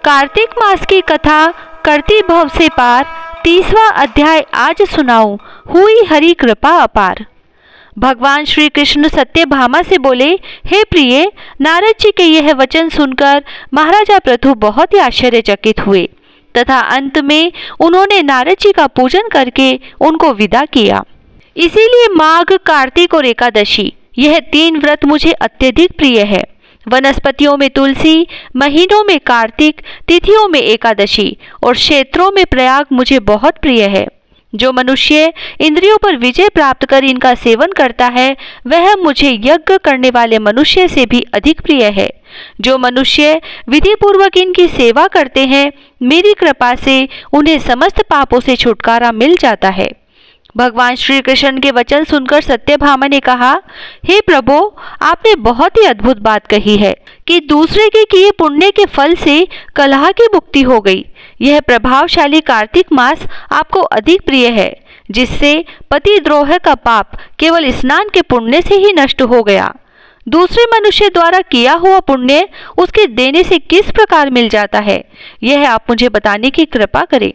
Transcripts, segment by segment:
कार्तिक मास की कथा करती भव से पार, 30वां अध्याय आज सुनाऊं, हुई हरि कृपा अपार। भगवान श्री कृष्ण सत्यभामा से बोले, हे प्रिय, नारद जी के यह वचन सुनकर महाराजा पृथु बहुत ही आश्चर्यचकित हुए तथा अंत में उन्होंने नारद जी का पूजन करके उनको विदा किया। इसीलिए माघ, कार्तिक और एकादशी, यह 3 व्रत मुझे अत्यधिक प्रिय है। वनस्पतियों में तुलसी, महीनों में कार्तिक, तिथियों में एकादशी और क्षेत्रों में प्रयाग मुझे बहुत प्रिय है। जो मनुष्य इंद्रियों पर विजय प्राप्त कर इनका सेवन करता है, वह मुझे यज्ञ करने वाले मनुष्य से भी अधिक प्रिय है। जो मनुष्य विधि पूर्वक इनकी सेवा करते हैं, मेरी कृपा से उन्हें समस्त पापों से छुटकारा मिल जाता है। भगवान श्री कृष्ण के वचन सुनकर सत्यभामा ने कहा, हे प्रभु, आपने बहुत ही अद्भुत बात कही है कि दूसरे के किए पुण्य के फल से कलह की मुक्ति हो गई। यह प्रभावशाली कार्तिक मास आपको अधिक प्रिय है, जिससे पतिद्रोह का पाप केवल स्नान के पुण्य से ही नष्ट हो गया। दूसरे मनुष्य द्वारा किया हुआ पुण्य उसके देने से किस प्रकार मिल जाता है, यह आप मुझे बताने की कृपा करें।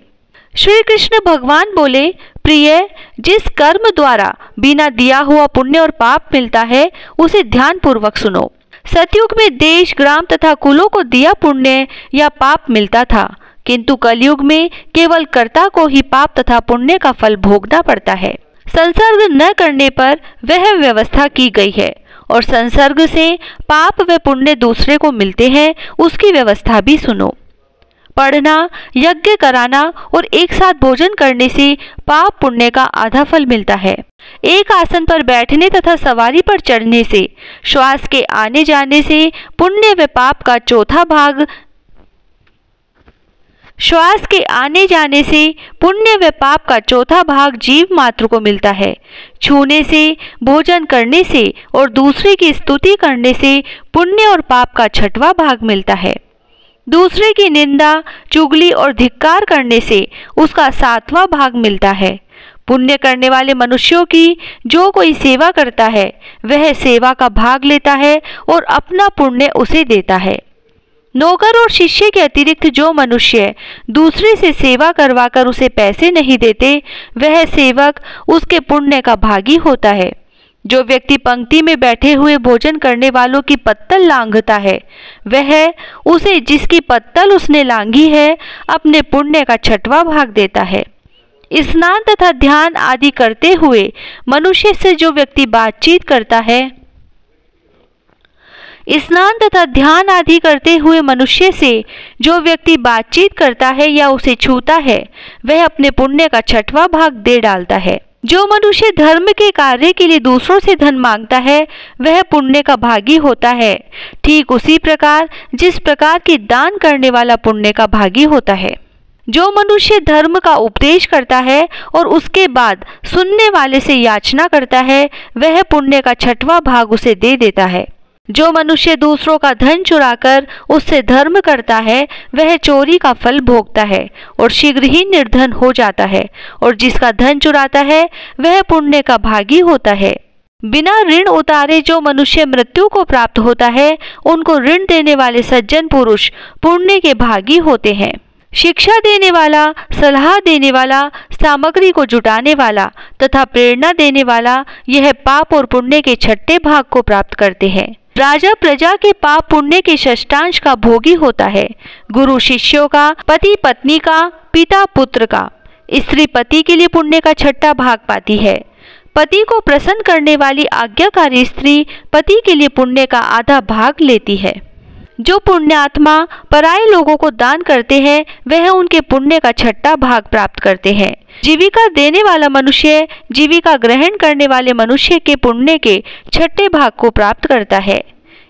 श्री कृष्ण भगवान बोले, प्रिय, जिस कर्म द्वारा बिना दिया हुआ पुण्य और पाप मिलता है, उसे ध्यान पूर्वक सुनो। सतयुग में देश, ग्राम तथा कुलों को दिया पुण्य या पाप मिलता था, किंतु कलयुग में केवल कर्ता को ही पाप तथा पुण्य का फल भोगना पड़ता है। संसर्ग न करने पर वह व्यवस्था की गई है और संसर्ग से पाप व पुण्य दूसरे को मिलते हैं, उसकी व्यवस्था भी सुनो। पढ़ना, यज्ञ कराना और एक साथ भोजन करने से पाप पुण्य का आधा फल मिलता है। एक आसन पर बैठने तथा सवारी पर चढ़ने से, श्वास के आने जाने से पुण्य व पाप का चौथा भाग जीव मात्र को मिलता है। छूने से, भोजन करने से और दूसरे की स्तुति करने से पुण्य और पाप का 6वां भाग मिलता है। दूसरे की निंदा, चुगली और धिक्कार करने से उसका 7वां भाग मिलता है। पुण्य करने वाले मनुष्यों की जो कोई सेवा करता है, वह सेवा का भाग लेता है और अपना पुण्य उसे देता है। नौकर और शिष्य के अतिरिक्त जो मनुष्य दूसरे से सेवा करवाकर उसे पैसे नहीं देते, वह सेवक उसके पुण्य का भागी होता है। जो व्यक्ति पंक्ति में बैठे हुए भोजन करने वालों की पत्तल लांघता है, वह उसे जिसकी पत्तल उसने लांघी है, अपने पुण्य का 6वां भाग देता है। स्नान तथा ध्यान आदि करते हुए मनुष्य से जो व्यक्ति बातचीत करता है, या उसे छूता है, वह अपने पुण्य का 6वां भाग दे डालता है। जो मनुष्य धर्म के कार्य के लिए दूसरों से धन मांगता है, वह पुण्य का भागी होता है, ठीक उसी प्रकार जिस प्रकार की दान करने वाला पुण्य का भागी होता है। जो मनुष्य धर्म का उपदेश करता है और उसके बाद सुनने वाले से याचना करता है, वह पुण्य का 6वां भाग उसे दे देता है। जो मनुष्य दूसरों का धन चुराकर उससे धर्म करता है, वह चोरी का फल भोगता है और शीघ्र ही निर्धन हो जाता है, और जिसका धन चुराता है वह पुण्य का भागी होता है। बिना ऋण उतारे जो मनुष्य मृत्यु को प्राप्त होता है, उनको ऋण देने वाले सज्जन पुरुष पुण्य के भागी होते हैं। शिक्षा देने वाला, सलाह देने वाला, सामग्री को जुटाने वाला तथा प्रेरणा देने वाला, यह पाप और पुण्य के 6ठे भाग को प्राप्त करते हैं। राजा प्रजा के पाप पुण्य के षष्ठांश का भोगी होता है। गुरु शिष्यों का, पति पत्नी का, पिता पुत्र का, स्त्री पति के लिए पुण्य का 6ठा भाग पाती है। पति को प्रसन्न करने वाली आज्ञाकारी स्त्री पति के लिए पुण्य का आधा भाग लेती है। जो पुण्यात्मा पराये लोगों को दान करते हैं, वह उनके पुण्य का 6ठा भाग प्राप्त करते हैं। जीविका देने वाला मनुष्य जीविका ग्रहण करने वाले मनुष्य के पुण्य के 6ठे भाग को प्राप्त करता है।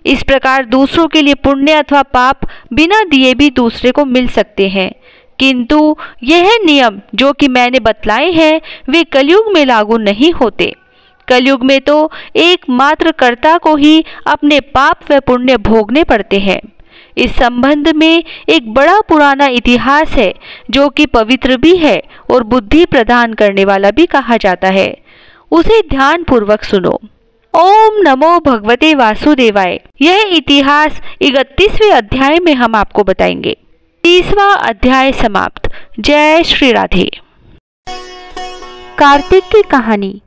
इस प्रकार दूसरों के लिए पुण्य अथवा पाप बिना दिए भी दूसरे को मिल सकते हैं, किंतु यह नियम जो कि मैंने बतलाए हैं, वे कलयुग में लागू नहीं होते। कलयुग में तो एकमात्र कर्ता को ही अपने पाप व पुण्य भोगने पड़ते हैं। इस संबंध में एक बड़ा पुराना इतिहास है, जो कि पवित्र भी है और बुद्धि प्रदान करने वाला भी कहा जाता है। उसे ध्यान पूर्वक सुनो। ओम नमो भगवते वासुदेवाय। यह इतिहास 31वें अध्याय में हम आपको बताएंगे। 30वां अध्याय समाप्त। जय श्री राधे। कार्तिक की कहानी।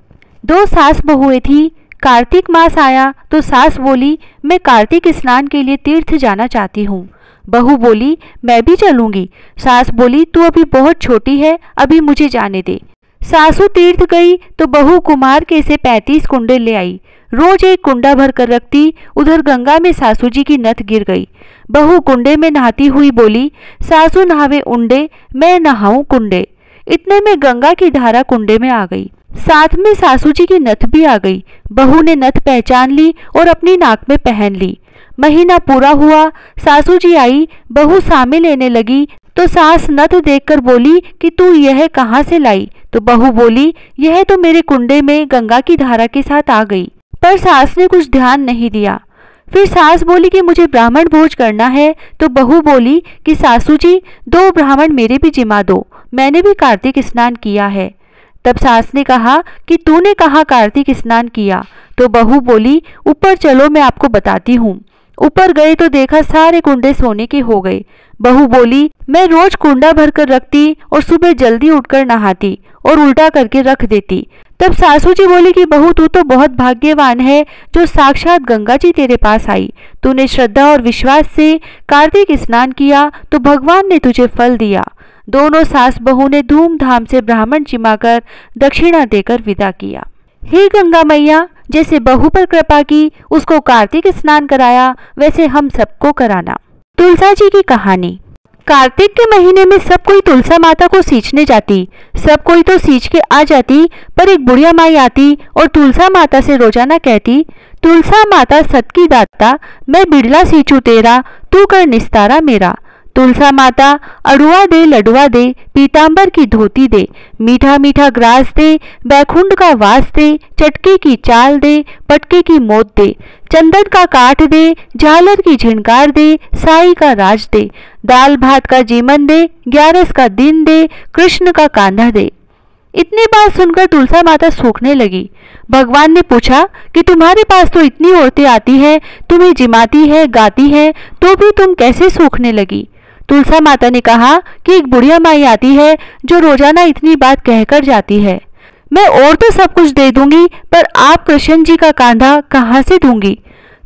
दो सास बहुएं थी। कार्तिक मास आया तो सास बोली, मैं कार्तिक स्नान के लिए तीर्थ जाना चाहती हूँ। बहू बोली, मैं भी चलूंगी। सास बोली, तू अभी बहुत छोटी है, अभी मुझे जाने दे। सासू तीर्थ गई तो बहू कुमार के से 35 कुंडे ले आई। रोज एक कुंडा भर कर रखती। उधर गंगा में सासू जी की नथ गिर गई। बहू कुंडे में नहाती हुई बोली, सासू नहावे उंडे, मैं नहाऊं कुंडे। इतने में गंगा की धारा कुंडे में आ गई, साथ में सासू जी की नथ भी आ गई। बहू ने नथ पहचान ली और अपनी नाक में पहन ली। महीना पूरा हुआ, सासू जी आई, बहू सामे लेने लगी तो सास नथ देखकर बोली कि तू यह कहाँ से लाई? तो बहू बोली, यह तो मेरे कुंडे में गंगा की धारा के साथ आ गई। पर सास ने कुछ ध्यान नहीं दिया। फिर सास बोली कि मुझे ब्राह्मण भोज करना है। तो बहू बोली कि सासू जी, 2 ब्राह्मण मेरे भी जिमा दो, मैंने भी कार्तिक स्नान किया है। तब सास ने कहा कि तूने कहाँ कार्तिक स्नान किया? तो बहू बोली, ऊपर चलो, मैं आपको बताती हूँ। ऊपर गए तो देखा सारे कुंडे सोने के हो गए। बहू बोली, मैं रोज कुंडा भर कर रखती और सुबह जल्दी उठकर नहाती और उल्टा करके रख देती। तब सासू जी बोली कि बहू, तू तो बहुत भाग्यवान है जो साक्षात गंगा जी तेरे पास आई। तूने श्रद्धा और विश्वास से कार्तिक स्नान किया तो भगवान ने तुझे फल दिया। दोनों सास बहू ने धूमधाम से ब्राह्मण जिमाकर दक्षिणा देकर विदा किया। हे गंगा मैया, जैसे बहू पर कृपा की, उसको कार्तिक स्नान कराया, वैसे हम सबको कराना। तुलसा जी की कहानी। कार्तिक के महीने में सब कोई तुलसा माता को सींचने जाती। सब कोई तो सींच के आ जाती, पर एक बुढ़िया माई आती और तुलसा माता से रोजाना कहती, तुलसा माता सत की दाता, मैं बिड़ला सींचू तेरा, तू कर निस्तारा मेरा। तुलसा माता अड़ुआ दे, लडुआ दे, पीतांबर की धोती दे, मीठा मीठा ग्रास दे, बैकुंठ का वास दे, चटके की चाल दे, पटके की मोत दे, चंदन का काठ दे, झालर की झिनकार दे, साई का राज दे, दाल भात का जीमन दे, 11 का दिन दे, कृष्ण का कांधा दे। इतनी बात सुनकर तुलसा माता सूखने लगी। भगवान ने पूछा कि तुम्हारे पास तो इतनी औरतें आती हैं, तुम्हें जिमाती है, गाती हैं, तो भी तुम कैसे सूखने लगी? तुलसा माता ने कहा कि एक बुढ़िया माई आती है जो रोजाना इतनी बात कहकर जाती है। मैं और तो सब कुछ दे दूंगी, पर आप कृष्ण जी का कांधा कहाँ से दूंगी?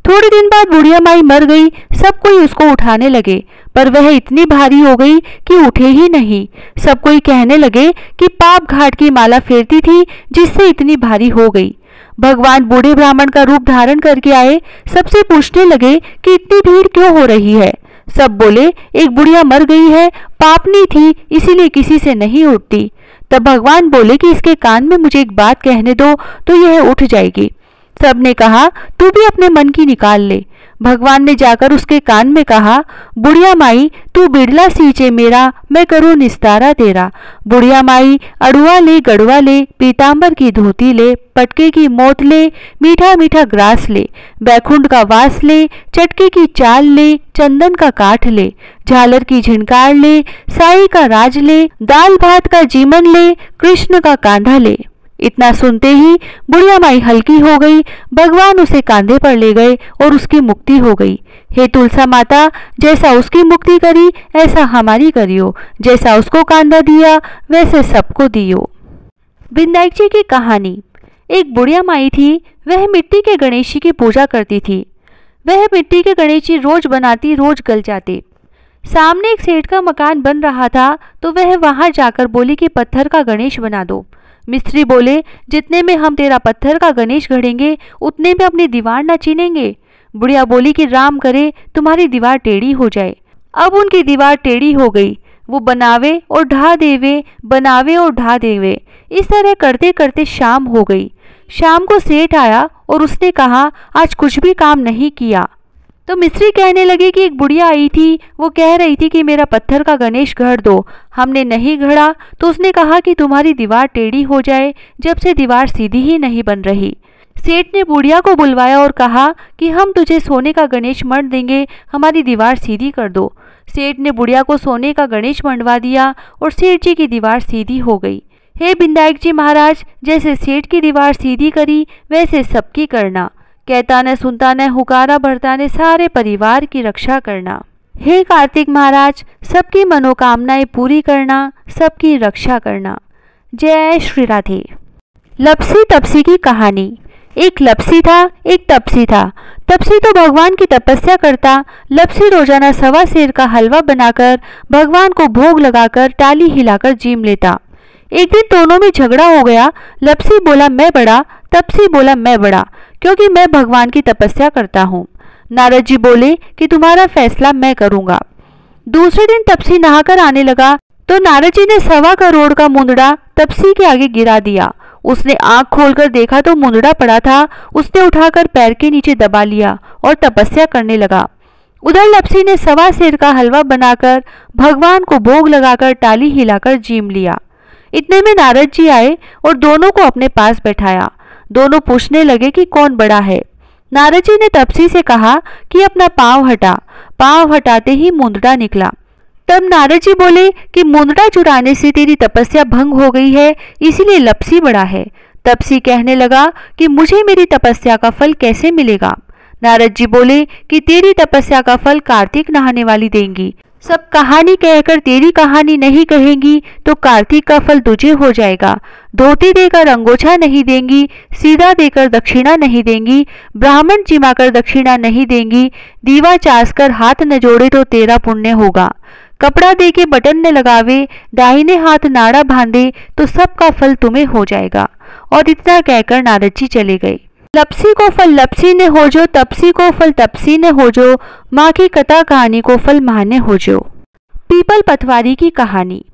थोड़े दिन बाद बुढ़िया माई मर गई। सब कोई उसको उठाने लगे, पर वह इतनी भारी हो गई कि उठे ही नहीं। सब कोई कहने लगे कि पाप घाट की माला फेरती थी जिससे इतनी भारी हो गई। भगवान बूढ़े ब्राह्मण का रूप धारण करके आए। सबसे पूछने लगे कि इतनी भीड़ क्यों हो रही है? सब बोले, एक बुढ़िया मर गई है, पापनी थी, इसीलिए किसी से नहीं उठती। तब भगवान बोले कि इसके कान में मुझे एक बात कहने दो तो यह उठ जाएगी। सबने कहा, तू भी अपने मन की निकाल ले। भगवान ने जाकर उसके कान में कहा, बुढ़िया माई, तू बिड़ला सींचे मेरा, मैं करूँ निस्तारा तेरा। बुढ़िया माई अड़ुआ ले, गड़ुआ ले, पीतांबर की धोती ले, पटके की मोत ले, मीठा मीठा ग्रास ले, बैकुंठ का वास ले, चटके की चाल ले, चंदन का काठ ले, झालर की झिनकार ले, साई का राज ले, दाल भात का जीमन ले, कृष्ण का कांधा ले। इतना सुनते ही बुढ़िया माई हल्की हो गई। भगवान उसे कांधे पर ले गए और उसकी मुक्ति हो गई। हे तुलसा माता, जैसा उसकी मुक्ति करी ऐसा हमारी करियो, जैसा उसको कांधा दिया वैसे सबको दियो। विनायक जी की कहानी। एक बुढ़िया माई थी। वह मिट्टी के गणेश जी की पूजा करती थी। वह मिट्टी के गणेश जी रोज बनाती, रोज गल जाते। सामने एक सेठ का मकान बन रहा था तो वह वहां जाकर बोली कि पत्थर का गणेश बना दो। मिस्त्री बोले, जितने में हम तेरा पत्थर का गणेश गढ़ेंगे उतने में अपनी दीवार न चीनेंगे। बुढ़िया बोली कि राम करे तुम्हारी दीवार टेढ़ी हो जाए। अब उनकी दीवार टेढ़ी हो गई। वो बनावे और ढा देवे, बनावे और ढा देवे। इस तरह करते करते शाम हो गई। शाम को सेठ आया और उसने कहा, आज कुछ भी काम नहीं किया। तो मिस्त्री कहने लगे कि एक बुढ़िया आई थी, वो कह रही थी कि मेरा पत्थर का गणेश गढ़ दो। हमने नहीं गढ़ा तो उसने कहा कि तुम्हारी दीवार टेढ़ी हो जाए। जब से दीवार सीधी ही नहीं बन रही। सेठ ने बुढ़िया को बुलवाया और कहा कि हम तुझे सोने का गणेश मढ़ देंगे, हमारी दीवार सीधी कर दो। सेठ ने बुढ़िया को सोने का गणेश मंडवा दिया और सेठ जी की दीवार सीधी हो गई। हे विनायक जी महाराज, जैसे सेठ की दीवार सीधी करी वैसे सबकी करना। कहता न सुनता न हुकारा भरता ने सारे परिवार की रक्षा करना। हे कार्तिक महाराज, सबकी मनोकामनाएं पूरी करना, सबकी रक्षा करना। जय श्री राधे। लपसी तपसी की कहानी। एक लपसी था, एक तपसी था। तपसी तो भगवान की तपस्या करता, लपसी रोजाना 1.25 सेर का हलवा बनाकर भगवान को भोग लगाकर टाली हिलाकर जीम लेता। एक दिन दोनों में झगड़ा हो गया। लपसी बोला मैं बड़ा, तपसी बोला मैं बड़ा, क्योंकि मैं भगवान की तपस्या करता हूँ। नारद जी बोले कि तुम्हारा फैसला मैं करूंगा। दूसरे दिन तपसी नहाकर आने लगा तो नारद जी ने 1.25 करोड़ का मुंदड़ा तपसी के आगे गिरा दिया। उसने आंख खोलकर देखा तो मुंदड़ा पड़ा था। उसने उठाकर पैर के नीचे दबा लिया और तपस्या करने लगा। उधर लपसी ने 1.25 सेर का हलवा बनाकर भगवान को भोग लगाकर टाली हिलाकर जीम लिया। इतने में नारद जी आए और दोनों को अपने पास बैठाया। दोनों पूछने लगे कि कौन बड़ा है। नारद जी ने तपसी से कहा कि अपना पांव हटा। पांव हटाते ही मुंदड़ा निकला। तब नारद जी बोले कि मुंदड़ा चुराने से तेरी तपस्या भंग हो गई है, इसीलिए लपसी बड़ा है। तपसी कहने लगा कि मुझे मेरी तपस्या का फल कैसे मिलेगा। नारद जी बोले कि तेरी तपस्या का फल कार्तिक नहाने वाली देंगी। सब कहानी कहकर तेरी कहानी नहीं कहेंगी तो कार्तिक का फल तुझे हो जाएगा। धोती देकर अंगोछा नहीं देंगी, सीधा देकर दक्षिणा नहीं देंगी, ब्राह्मण चिमाकर दक्षिणा नहीं देंगी, दीवा चास कर हाथ न जोड़े तो तेरा पुण्य होगा। कपड़ा दे के बटन न लगावे, दाहिने हाथ नाड़ा बांधे तो सबका फल तुम्हें हो जाएगा। और इतना कहकर नारद जी चले गए। लपसी को फल लपसी ने हो जो, तपसी को फल तपसी ने हो जो, माँ की कथा कहानी को फल माँ ने हो जो। पीपल पतवारी की कहानी।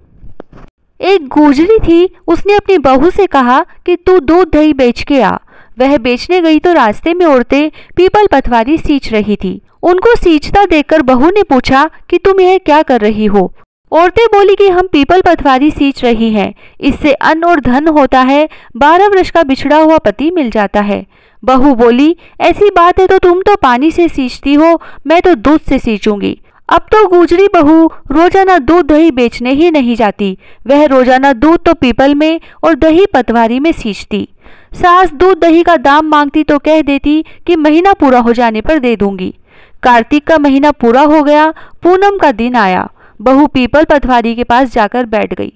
एक गुजरी थी, उसने अपनी बहू से कहा कि तू दूध दही बेच के आ। वह बेचने गई तो रास्ते में औरतें पीपल पतवारी सींच रही थी। उनको सींचता देखकर बहू ने पूछा कि तुम यह क्या कर रही हो। औरतें बोली कि हम पीपल पतवारी सींच रही हैं, इससे अन्न और धन होता है, 12 वर्ष का बिछड़ा हुआ पति मिल जाता है। बहू बोली ऐसी बात है तो तुम तो पानी से सींचती हो, मैं तो दूध से सींचूंगी। अब तो गुजरी बहू रोजाना दूध दही बेचने ही नहीं जाती, वह रोजाना दूध तो पीपल में और दही पतवारी में सींचती। सास दूध दही का दाम मांगती तो कह देती कि महीना पूरा हो जाने पर दे दूंगी। कार्तिक का महीना पूरा हो गया, पूनम का दिन आया। बहू पीपल पतवारी के पास जाकर बैठ गई।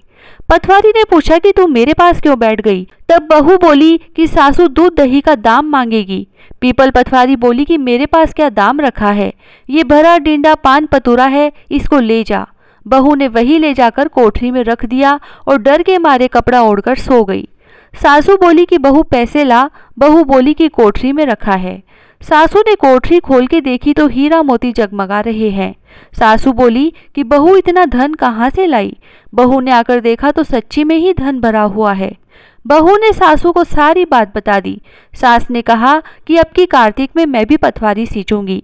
पतवारी ने पूछा कि तुम मेरे पास क्यों बैठ गई। तब बहू बोली कि सासू दूध दही का दाम मांगेगी। पीपल पतवारी बोली कि मेरे पास क्या दाम रखा है, ये भरा डिंडा पान पतूरा है, इसको ले जा। बहू ने वही ले जाकर कोठरी में रख दिया और डर के मारे कपड़ा ओढ़कर सो गई। सासू बोली कि बहू पैसे ला। बहू बोली कि कोठरी में रखा है। सासू ने कोठरी खोल के देखी तो हीरा मोती जगमगा रहे हैं। सासू बोली कि बहू इतना धन कहाँ से लाई। बहू ने आकर देखा तो सच्ची में ही धन भरा हुआ है। बहू ने सासू को सारी बात बता दी। सास ने कहा कि अब की कार्तिक में मैं भी पतवारी सींचूंगी।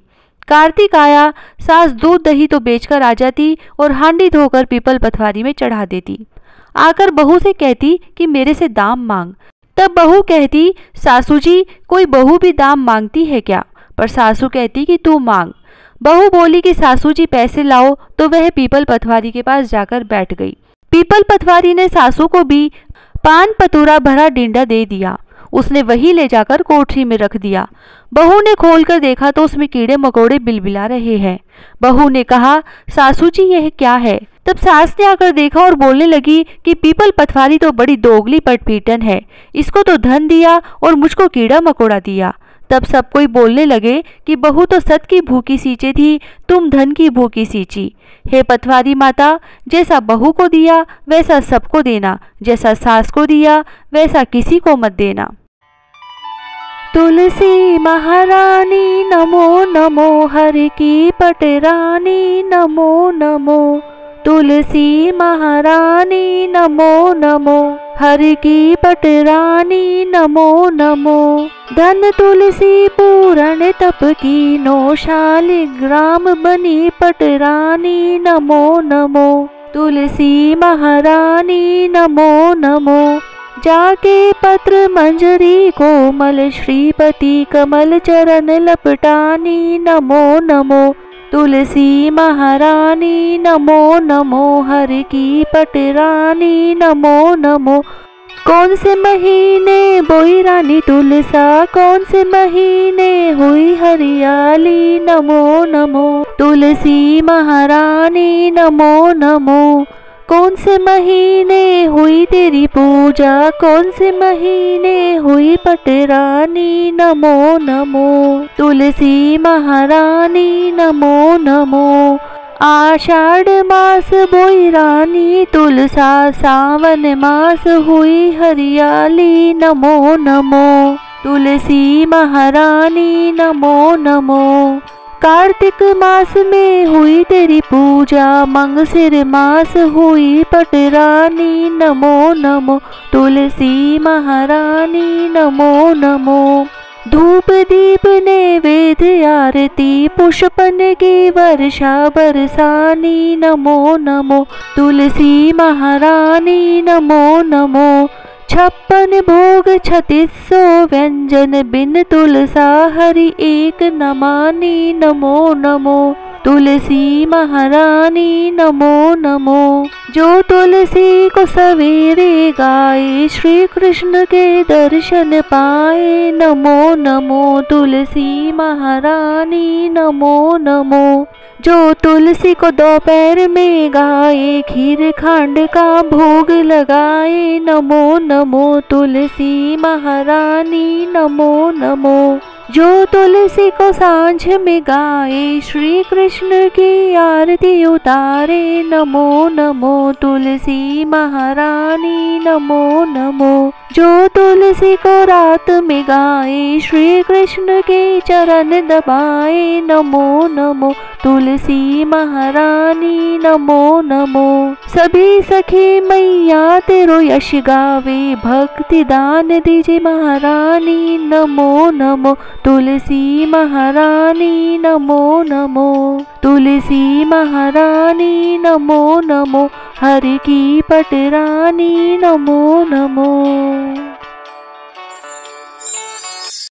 कार्तिक आया, सास दूध दही तो बेचकर आ जाती और हांडी धोकर पीपल पतवारी में चढ़ा देती। आकर बहू से कहती कि मेरे से दाम मांग। तब बहू कहती सासू जी कोई बहू भी दाम मांगती है क्या। पर सासू कहती कि तू मांग। बहू बोली कि सासू जी पैसे लाओ, तो वह पीपल पतवारी के पास जाकर बैठ गई। पीपल पतवारी ने सासू को भी पान पतूरा भरा डिंडा दे दिया। उसने वही ले जाकर कोठरी में रख दिया। बहू ने खोलकर देखा तो उसमें कीड़े मकोड़े बिलबिला रहे हैं। बहू ने कहा सासू जी यह क्या है। तब सास ने आकर देखा और बोलने लगी कि पीपल पतवारी तो बड़ी दोगली पटपीटन है, इसको तो धन दिया और मुझको कीड़ा मकोड़ा दिया। तब सब कोई बोलने लगे कि बहू तो सत की भूखी सींचे थी, तुम धन की भूखी सींची। हे पतवारी माता, जैसा बहू को दिया वैसा सबको देना, जैसा सास को दिया वैसा किसी को मत देना। तुलसी महारानी नमो नमो, हर की पटरानी नमो नमो। तुलसी महारानी नमो नमो, हर की पटरानी नमो नमो। धन तुलसी पूरण तप की नो, शालिग्राम बनी पटरानी नमो नमो। तुलसी महारानी नमो नमो। जाके पत्र मंजरी कोमल, श्रीपति कमल चरण लपटानी नमो नमो। तुलसी महारानी नमो नमो, हर की पटरानी नमो नमो। कौन से महीने बोई रानी तुलसा, कौन से महीने हुई हरियाली। नमो नमो तुलसी महारानी, नमो नमो। कौन से महीने हुई तेरी पूजा, कौन से महीने हुई पटरानी। नमो नमो तुलसी महारानी, नमो नमो। आषाढ़ मास बोई रानी तुलसा, सावन मास हुई हरियाली। नमो नमो तुलसी महारानी, नमो नमो। कार्तिक मास में हुई तेरी पूजा, मंगसिर मास हुई पटरानी। नमो नमो तुलसी महारानी, नमो नमो। धूप दीप नैवेद्य आरती, पुष्पन की वर्षा बरसानी। नमो नमो तुलसी महारानी, नमो नमो। 56 भोग 3600 व्यंजन, बिन तुलसा हरि एक न मानी। नमो नमो तुलसी महारानी, नमो नमो। जो तुलसी को सवेरे गाए, श्री कृष्ण के दर्शन पाए। नमो नमो तुलसी महारानी, नमो नमो। जो तुलसी को दोपहर में गाए, खीर खांड का भोग लगाए। नमो नमो तुलसी महारानी, नमो नमो। जो तुलसी को सांझ में गाए, श्री कृष्ण की आरती उतारे। नमो नमो तुलसी महारानी, नमो नमो। जो तुलसी को रात में गाए, श्री कृष्ण के चरण दबाए। नमो नमो तुलसी महारानी, नमो नमो। सभी सखी मैया तेरो यश गावे, भक्ति दान दीजिए महारानी। नमो नमो तुलसी महारानी, नमो नमो। तुलसी महारानी, नमो नमो। हरि की पटरानी, नमो नमो।